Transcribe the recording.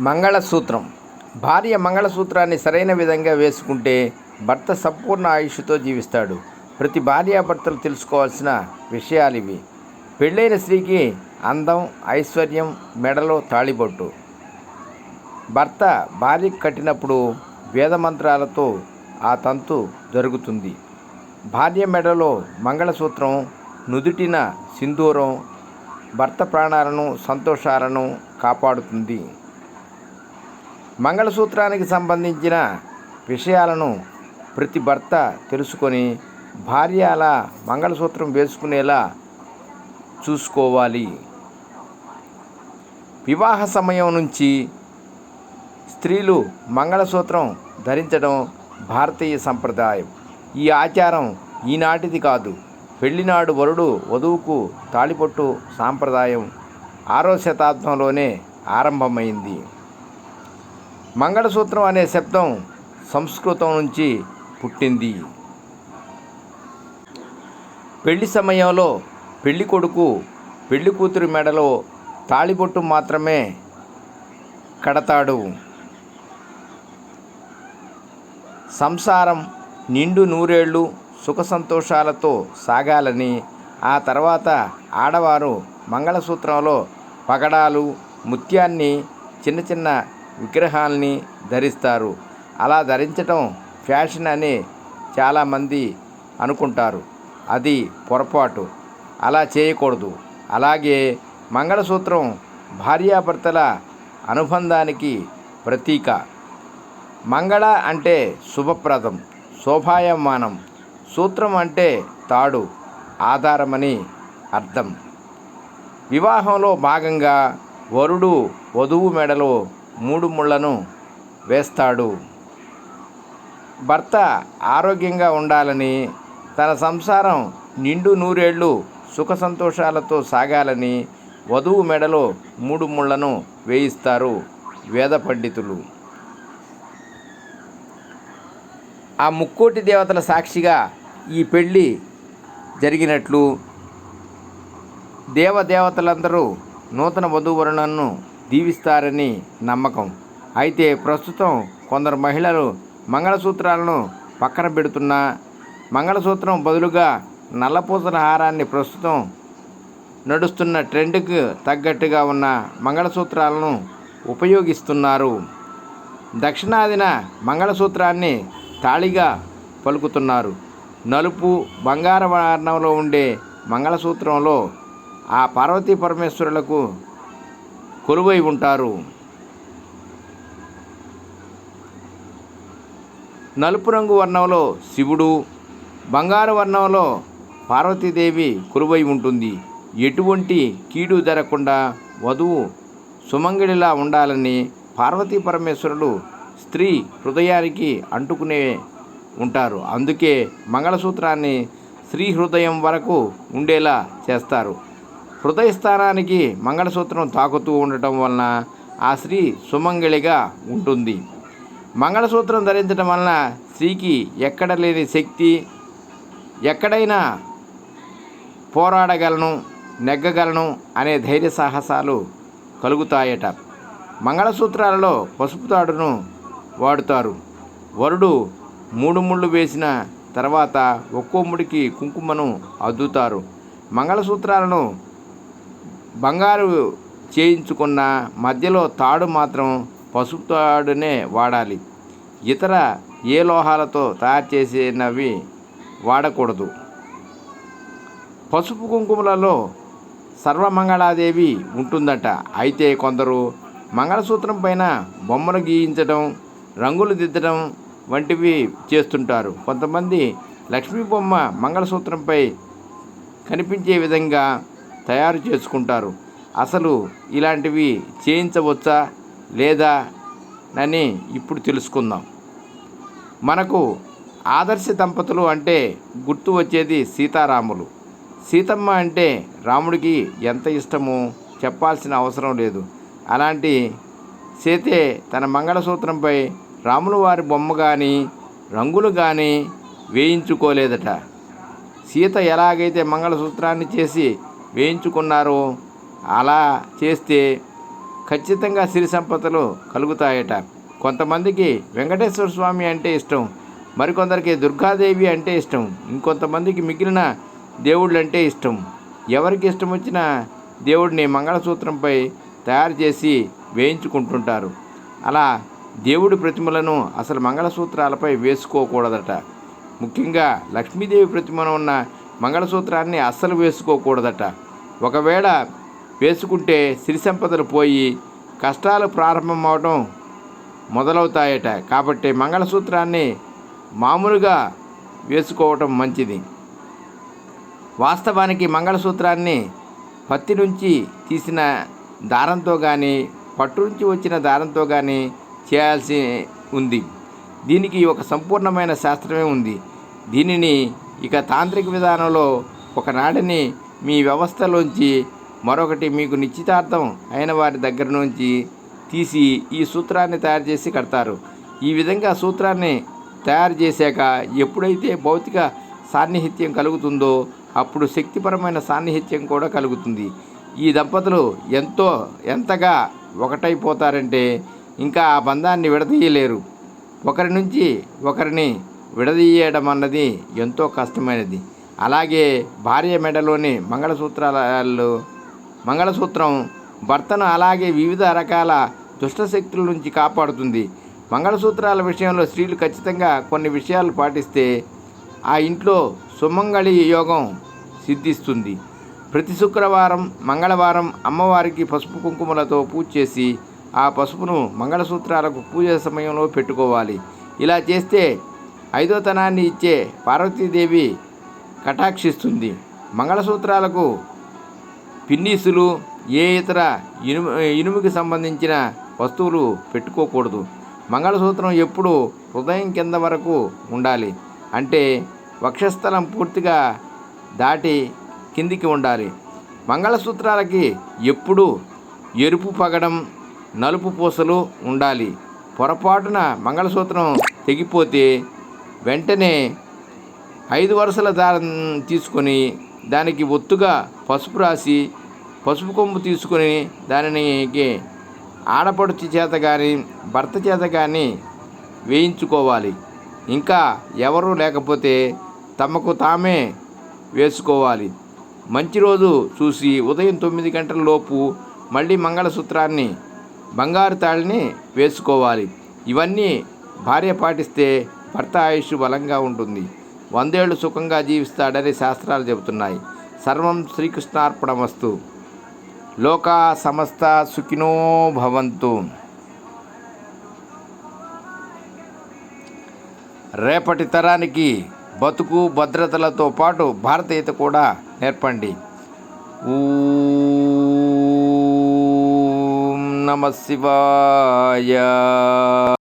మంగళసూత్రం. భార్య మంగళసూత్రాన్ని సరైన విధంగా వేసుకుంటే భర్త సంపూర్ణ ఆయుష్తో జీవిస్తాడు. ప్రతి భార్యాభర్తలు తెలుసుకోవాల్సిన విషయాలివి. పెళ్ళైన స్త్రీకి అందం, ఐశ్వర్యం, మెడలో తాళిబొట్టు. భర్త భార్యకు కట్టినప్పుడు వేదమంత్రాలతో ఆ తంతు జరుగుతుంది. భార్య మెడలో మంగళసూత్రం, నుదుటిన సింధూరం భర్త ప్రాణాలను, సంతోషాలను కాపాడుతుంది. మంగళసూత్రానికి సంబంధించిన విషయాలను ప్రతి భర్త తెలుసుకొని భార్య అలా మంగళసూత్రం వేసుకునేలా చూసుకోవాలి. వివాహ సమయం నుంచి స్త్రీలు మంగళసూత్రం ధరించడం భారతీయ సంప్రదాయం. ఈ ఆచారం ఈనాటిది కాదు. పెళ్లినాడు వరుడు వధువుకు తాళిపొట్టు సాంప్రదాయం 6వ శతాబ్దంలోనే ఆరంభమైంది. మంగళసూత్రం అనే శబ్దం సంస్కృతం నుంచి పుట్టింది. పెళ్లి సమయంలో పెళ్లి కొడుకు పెళ్లి కూతురి మెడలో తాళిబొట్టు మాత్రమే కడతాడు. సంసారం నిండు నూరేళ్లు సుఖ సంతోషాలతో సాగాలని, ఆ తర్వాత ఆడవారు మంగళసూత్రంలో పగడాలు, ముత్యాన్ని, చిన్న చిన్న విగ్రహాల్ని ధరిస్తారు. అలా ధరించటం ఫ్యాషన్ అని చాలామంది అనుకుంటారు. అది పొరపాటు. అలా చేయకూడదు. అలాగే మంగళసూత్రం భార్యాభర్తల అనుబంధానికి ప్రతీక. మంగళ అంటే శుభప్రదం, శోభాయమానం. సూత్రం అంటే తాడు, ఆధారమని అర్థం. వివాహంలో భాగంగా వరుడు వధువు మెడలో 3 ముళ్లను వేస్తాడు. భర్త ఆరోగ్యంగా ఉండాలని, తన సంసారం నిండు నూరేళ్లు సుఖ సంతోషాలతో సాగాలని వధువు మెడలో 3 ముళ్లను వేయిస్తారు వేద పండితులు. ఆ ముక్కోటి దేవతల సాక్షిగా ఈ పెళ్ళి జరిగినట్లు దేవదేవతలందరూ నూతన వధూవరులను దీవిస్తారని నమ్మకం. అయితే ప్రస్తుతం కొందరు మహిళలు మంగళసూత్రాలను పక్కన పెడుతున్నా మంగళసూత్రం బదులుగా నల్లపూసల హారాన్ని, ప్రస్తుతం నడుస్తున్న ట్రెండ్కి తగ్గట్టుగా ఉన్న మంగళసూత్రాలను ఉపయోగిస్తున్నారు. దక్షిణాదిన మంగళసూత్రాన్ని తాళిగా పలుకుతున్నారు. నలుపు, బంగారు వర్ణంలో ఉండే మంగళసూత్రంలో ఆ పార్వతీ పరమేశ్వరులకు కొలువై ఉంటారు. నలుపు రంగు వర్ణంలో శివుడు, బంగారు వర్ణంలో పార్వతీదేవి కొలువై ఉంటుంది. ఎటువంటి కీడు జరగకుండా వధువు సుమంగళిలా ఉండాలని పార్వతీ పరమేశ్వరులు స్త్రీ హృదయానికి అంటుకునే ఉంటారు. అందుకే మంగళసూత్రాన్ని స్త్రీ హృదయం వరకు ఉండేలా చేస్తారు. హృదయ స్థానానికి మంగళసూత్రం తాకుతూ ఉండటం వలన ఆ స్త్రీ సుమంగళిగా ఉంటుంది. మంగళసూత్రం ధరించడం వలన స్త్రీకి ఎక్కడ లేని శక్తి, ఎక్కడైనా పోరాడగలను, నెగ్గగలను అనే ధైర్య సాహసాలు కలుగుతాయట. మంగళసూత్రాలలో పసుపు తాడును వాడుతారు. వరుడు 3 ముళ్ళు వేసిన తర్వాత ఒక్కో ముడికి కుంకుమను అద్దుతారు. మంగళసూత్రాలను బంగారు చేయించుకున్న మధ్యలో తాడు మాత్రం పసుపు తాడునే వాడాలి. ఇతర ఏ లోహాలతో తయారు చేసినవి వాడకూడదు. పసుపు కుంకుమలలో సర్వమంగళాదేవి ఉంటుందట. అయితే కొందరు మంగళసూత్రం పైన బొమ్మలు గీయించడం, రంగులు దిద్దడం వంటివి చేస్తుంటారు. కొంతమంది లక్ష్మీ బొమ్మ మంగళసూత్రంపై కనిపించే విధంగా తయారు చేసుకుంటారు. అసలు ఇలాంటివి చేయించవచ్చా లేదా అని ఇప్పుడు తెలుసుకుందాం. మనకు ఆదర్శ దంపతులు అంటే గుర్తు వచ్చేది సీతారాములు. సీతమ్మ అంటే రాముడికి ఎంత ఇష్టమో చెప్పాల్సిన అవసరం లేదు. అలాంటి సీతే తన మంగళసూత్రంపై రాముల వారి బొమ్మ కానీ రంగులు కానీ వేయించుకోలేదట. సీత ఎలాగైతే మంగళసూత్రాన్ని చేసి వేయించుకున్నారో అలా చేస్తే ఖచ్చితంగా సిరి సంపదలు కలుగుతాయట. కొంతమందికి వెంకటేశ్వర స్వామి అంటే ఇష్టం, మరికొందరికి దుర్గాదేవి అంటే ఇష్టం, ఇంకొంతమందికి మిగిలిన దేవుళ్ళు అంటే ఇష్టం. ఎవరికి ఇష్టం వచ్చిన దేవుడిని మంగళసూత్రంపై తయారు చేసి వేయించుకుంటుంటారు. అలా దేవుడి ప్రతిమలను అసలు మంగళసూత్రాలపై వేసుకోకూడదట. ముఖ్యంగా లక్ష్మీదేవి ప్రతిమను ఉన్న మంగళసూత్రాన్ని అస్సలు వేసుకోకూడదట. ఒకవేళ వేసుకుంటే సిరి సంపదలు పోయి కష్టాలు ప్రారంభమవడం మొదలవుతాయట. కాబట్టి మంగళసూత్రాన్ని మామూలుగా వేసుకోవటం మంచిది. వాస్తవానికి మంగళసూత్రాన్ని పత్తి నుంచి తీసిన దారంతో కానీ పట్టు నుంచి వచ్చిన దారంతో కానీ చేయాల్సి ఉంది. దీనికి ఒక సంపూర్ణమైన శాస్త్రమే ఉంది. దీనిని ఇక తాంత్రిక విధానంలో ఒక నాడిని మీ వ్యవస్థలోంచి మరొకటి మీకు నిశ్చితార్థం అయిన వారి దగ్గర నుంచి తీసి ఈ సూత్రాన్ని తయారు చేసి కడతారు. ఈ విధంగా సూత్రాన్ని తయారు చేశాక ఎప్పుడైతే భౌతిక సాన్నిహిత్యం కలుగుతుందో అప్పుడు శక్తిపరమైన సాన్నిహిత్యం కూడా కలుగుతుంది. ఈ దంపతులు ఎంతగా ఒకటైపోతారంటే ఇంకా ఆ బంధాన్ని విడదీయలేరు. ఒకరి నుంచి ఒకరిని విడదీయడం అన్నది ఎంతో కష్టమైనది. అలాగే భార్య మెడలోని మంగళసూత్రం భర్తను అలాగే వివిధ రకాల దుష్టశక్తుల నుంచి కాపాడుతుంది. మంగళసూత్రాల విషయంలో స్త్రీలు ఖచ్చితంగా కొన్ని విషయాలు పాటిస్తే ఆ ఇంట్లో సుమంగళి యోగం సిద్ధిస్తుంది. ప్రతి శుక్రవారం మంగళవారం అమ్మవారికి పసుపు కుంకుమలతో పూజ చేసి ఆ పసుపును మంగళసూత్రాలకు పూజ సమయంలో పెట్టుకోవాలి. ఇలా చేస్తే ఐదోతనాన్ని ఇచ్చే పార్వతీదేవి కటాక్షిస్తుంది. మంగళసూత్రాలకు పిన్నీసులు ఏ ఇతర ఇనుముకి సంబంధించిన వస్తువులు పెట్టుకోకూడదు. మంగళసూత్రం ఎప్పుడూ హృదయం కింద వరకు ఉండాలి. అంటే వక్షస్థలం పూర్తిగా దాటి కిందికి ఉండాలి. మంగళసూత్రాలకి ఎప్పుడూ ఎరుపు పగడం, నలుపు పూసలు ఉండాలి. పొరపాటున మంగళసూత్రం తెగిపోతే వెంటనే 5 వరుసల దారం తీసుకొని దానికి ఒత్తుగా పసుపు రాసి పసుపు కొమ్ము తీసుకొని దానికి ఆడపడుచు చేత కానీ భర్త చేత కానీ వేయించుకోవాలి. ఇంకా ఎవరూ లేకపోతే తమకు తామే వేసుకోవాలి. మంచి రోజు చూసి ఉదయం 9 గంటల లోపు మళ్ళీ మంగళసూత్రాన్ని బంగారు తాళిని వేసుకోవాలి. ఇవన్నీ భార్య పాటిస్తే భర్త ఆయుష్ బలంగా ఉంటుంది, 100 ఏళ్ళు సుఖంగా జీవిస్తాడని శాస్త్రాలు చెబుతున్నాయి. సర్వం శ్రీకృష్ణార్పణమస్తు. లోకా సమస్త సుఖినో భవంతు. రేపటి తరానికి బతుకు భద్రతలతో పాటు భారతీయత కూడా నేర్పండి. ఓం నమః శివాయ.